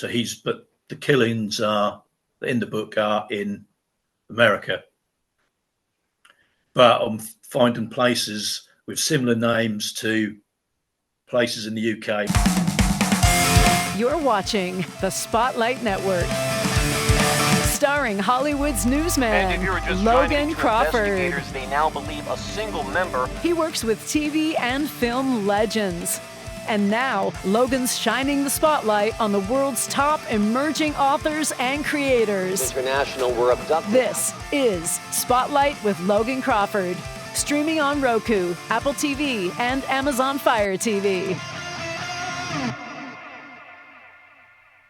But the killings are in the book are in America. But I'm finding places with similar names to places in the UK. You're watching the Spotlight Network, starring Hollywood's newsman, Logan Crawford. They now believe a single member. He works with TV and film legends. And now, Logan's shining the spotlight on the world's top emerging authors and creators. International were abducted. This is Spotlight with Logan Crawford, streaming on Roku, Apple TV, and Amazon Fire TV.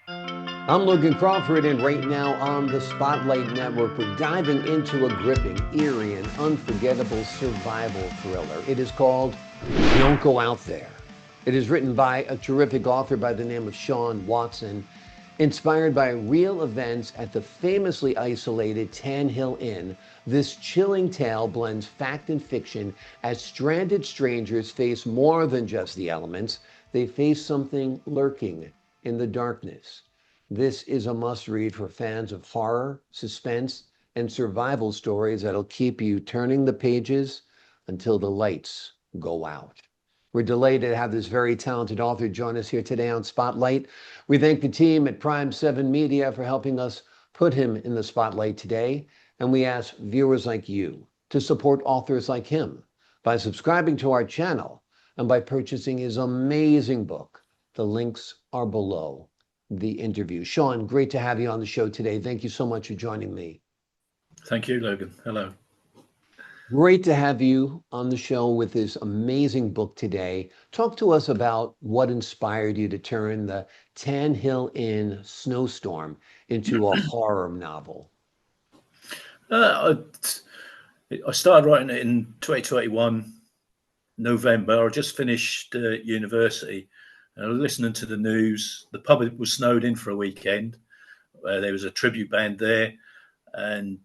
I'm Logan Crawford, and right now on the Spotlight Network, we're diving into a gripping, eerie, and unforgettable survival thriller. It is called Don't Go Out There. It is written by a terrific author by the name of Sean Watson, inspired by real events at the famously isolated Tan Hill Inn. This chilling tale blends fact and fiction as stranded strangers face more than just the elements. They face something lurking in the darkness. This is a must-read for fans of horror, suspense, and survival stories that'll keep you turning the pages until the lights go out. We're delighted to have this very talented author join us here today on Spotlight. We thank the team at Prime 7 Media for helping us put him in the spotlight today. And we ask viewers like you to support authors like him by subscribing to our channel and by purchasing his amazing book. The links are below the interview. Sean, great to have you on the show today. Thank you so much for joining me. Thank you, Logan. Hello. Great to have you on the show with this amazing book today. Talk to us about what inspired you to turn the Tan Hill Inn snowstorm into a horror novel. I started writing it in 2021, November. I just finished university. I was listening to the news. The pub was snowed in for a weekend. There was a tribute band there, and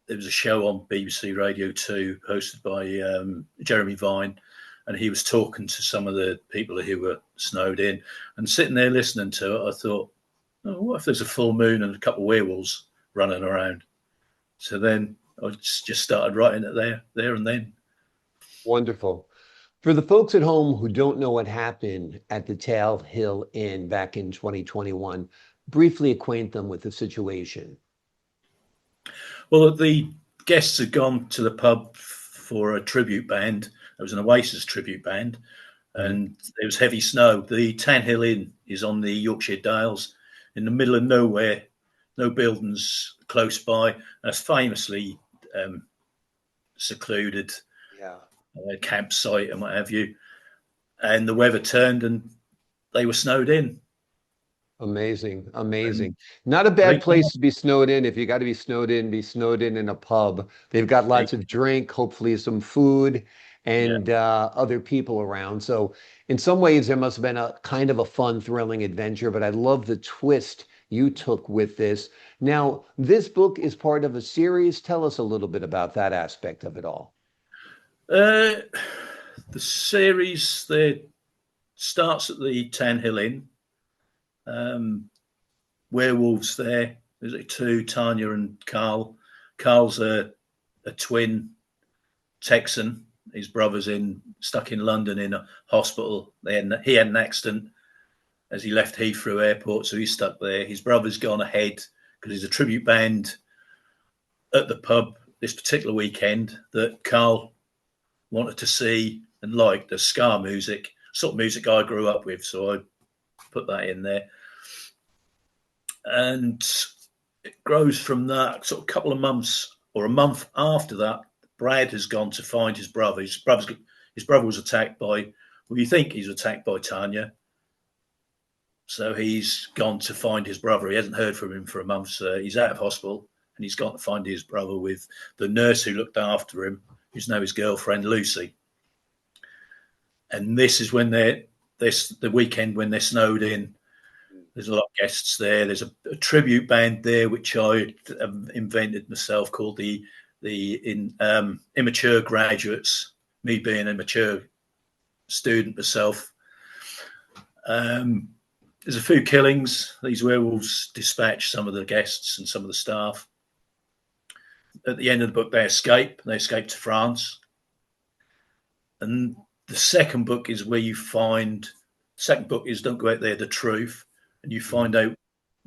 there was a show on BBC Radio 2 hosted by Jeremy Vine, and he was talking to some of the people who were snowed in. And sitting there listening to it, I thought, oh, what if there's a full moon and a couple of werewolves running around? So then I just started writing it there and then. Wonderful. For the folks at home who don't know what happened at the Tan Hill Inn back in 2021, briefly acquaint them with the situation. Well, the guests had gone to the pub for a tribute band. There was an Oasis tribute band, and there was heavy snow. The Tan Hill Inn is on the Yorkshire Dales, in the middle of nowhere, no buildings close by, and it's famously secluded. Yeah. Campsite and what have you. And the weather turned and they were snowed in. Amazing. Not a bad place to be snowed in. If you got to be snowed in a pub. They've got lots of drink, hopefully some food, and other people around. So in some ways, there must have been a kind of a fun, thrilling adventure, but I love the twist you took with this. Now, this book is part of a series. Tell us a little bit about that aspect of it all. The series there starts at the Tan Hill Inn. Werewolves there. There's like two, Tanya and Karl. Karl's a twin Texan. His brother's stuck in London in a hospital. He had an accident as he left Heathrow Airport, so he's stuck there. His brother's gone ahead because there's a tribute band at the pub this particular weekend that Karl wanted to see and liked, the ska music, sort of music I grew up with, so I put that in there. And it grows from that. Sort of a couple of months or a month after that, Brad has gone to find his brother. His brother was attacked by, well, you think he's attacked by Tanya. So he's gone to find his brother. He hasn't heard from him for a month. So he's out of hospital and he's gone to find his brother with the nurse who looked after him, who's now his girlfriend, Lucy. And this is when the weekend when they're snowed in. There's a lot of guests there. There's a tribute band there, which I invented myself, called the Immature Graduates, me being a mature student myself. There's a few killings. These werewolves dispatch some of the guests and some of the staff. At the end of the book, they escape. They escape to France. And the second book is where you find. Second book is Don't Go Out There, the truth, and you find out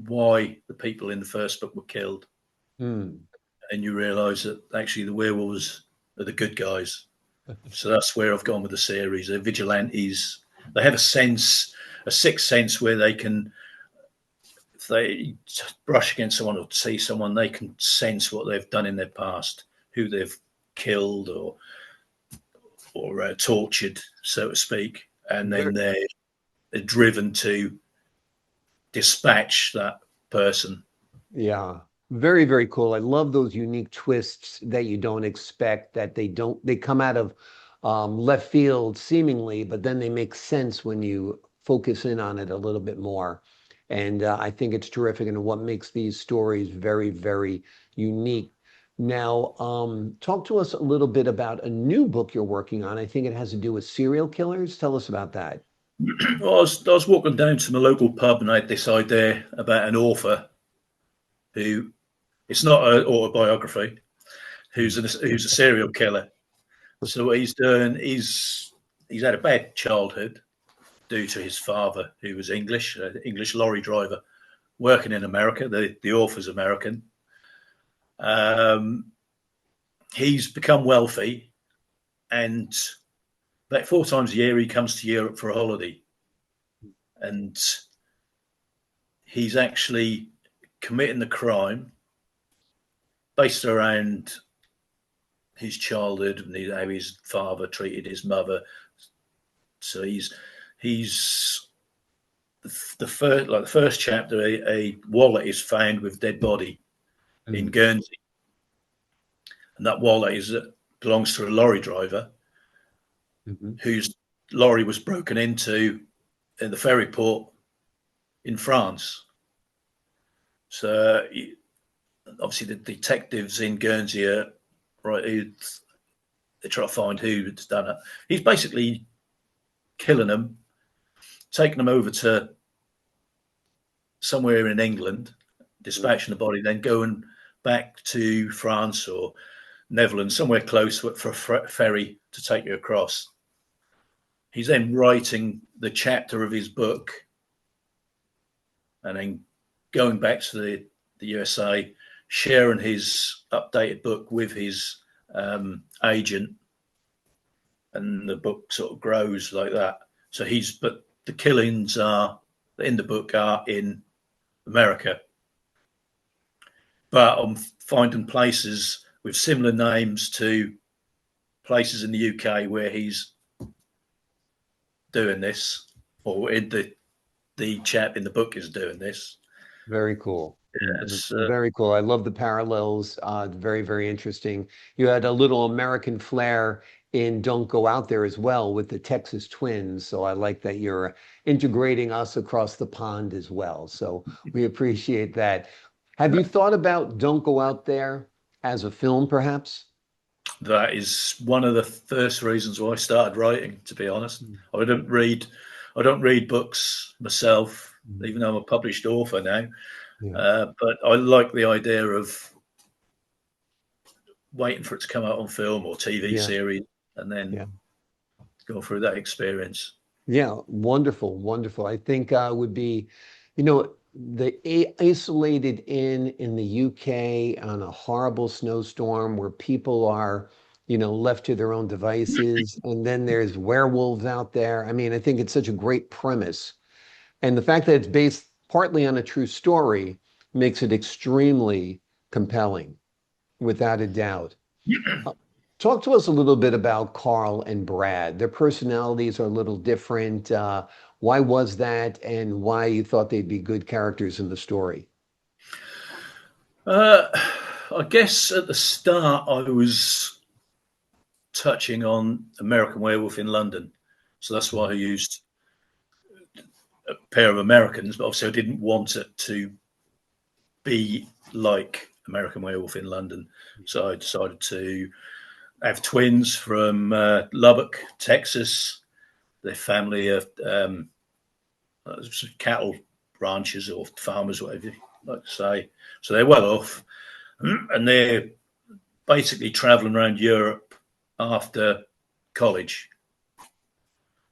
why the people in the first book were killed. And you realise that actually the werewolves are the good guys. So that's where I've gone with the series. They're vigilantes. They have a sixth sense where they can, if they brush against someone or see someone, they can sense what they've done in their past, who they've killed or tortured, so to speak, and then they're driven to dispatch that person. Yeah. Very, very cool. I love those unique twists that you don't expect, that they come out of left field seemingly, but then they make sense when you focus in on it a little bit more. And I think it's terrific, and what makes these stories very, very unique. Now, talk to us a little bit about a new book you're working on. I think it has to do with serial killers. Tell us about that. Well, I was walking down to my local pub and I had this idea about an author who, it's not an autobiography, who's a serial killer. So what he's done, he's had a bad childhood due to his father, who was English lorry driver, working in America. The author's American. He's become wealthy, and about 4 times a year he comes to Europe for a holiday, and he's actually committing the crime based around his childhood and how his father treated his mother. So he's the first chapter. A wallet is found with dead body in Guernsey, and that wallet belongs to a lorry driver whose lorry was broken into in the ferry port in France. So obviously the detectives in Guernsey are right. They try to find who's done it. He's basically killing them, taking them over to somewhere in England, dispatching the body, then going back to France or Netherlands, somewhere close for a ferry to take you across. He's then writing the chapter of his book and then going back to the USA, sharing his updated book with his agent, and the book sort of grows like that. So but the killings are in the book are in America, but I'm finding places with similar names to places in the UK where he's doing this, or in the chap in the book is doing this. Very cool. Yes, very cool. I love the parallels. Very, very interesting. You had a little American flair in Don't Go Out There as well with the Texas twins. So I like that you're integrating us across the pond as well. So we appreciate that. Have you thought about Don't Go Out There as a film, perhaps? That is one of the first reasons why I started writing, to be honest. I don't read books myself, even though I'm a published author now. But I like the idea of waiting for it to come out on film or TV series and then go through that experience. Yeah, wonderful, wonderful. I think would be, the isolated in the UK on a horrible snowstorm where people are, left to their own devices, and then there's werewolves out there. I mean, I think it's such a great premise. And the fact that it's based partly on a true story makes it extremely compelling, without a doubt. Talk to us a little bit about Karl and Brad. Their personalities are a little different. Why was that, and why you thought they'd be good characters in the story? I guess at the start I was touching on American Werewolf in London. So that's why I used a pair of Americans, but obviously I didn't want it to be like American Werewolf in London. So I decided to have twins from Lubbock, Texas. Their family are cattle ranchers or farmers, whatever you like to say. So they're well off, and they're basically traveling around Europe after college.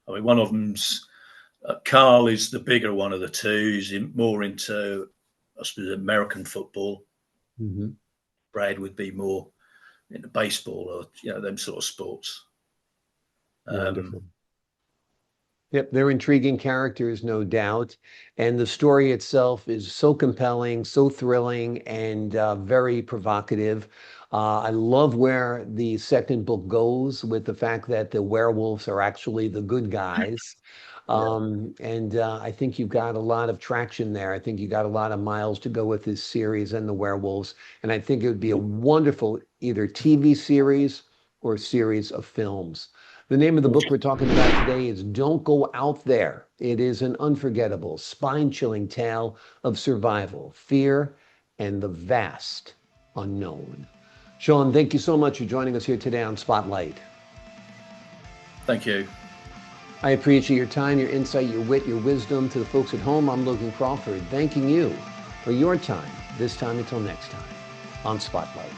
I mean, one of them's Karl is the bigger one of the two. He's more into, I suppose, American football. Mm-hmm. Brad would be more into baseball or them sort of sports. Wonderful. Yep, they're intriguing characters, no doubt. And the story itself is so compelling, so thrilling, and very provocative. I love where the second book goes with the fact that the werewolves are actually the good guys. And I think you've got a lot of traction there. I think you got a lot of miles to go with this series and the werewolves. And I think it would be a wonderful either TV series or series of films. The name of the book we're talking about today is Don't Go Out There. It is an unforgettable, spine-chilling tale of survival, fear, and the vast unknown. Sean, thank you so much for joining us here today on Spotlight. Thank you. I appreciate your time, your insight, your wit, your wisdom. To the folks at home, I'm Logan Crawford, thanking you for your time, this time until next time on Spotlight.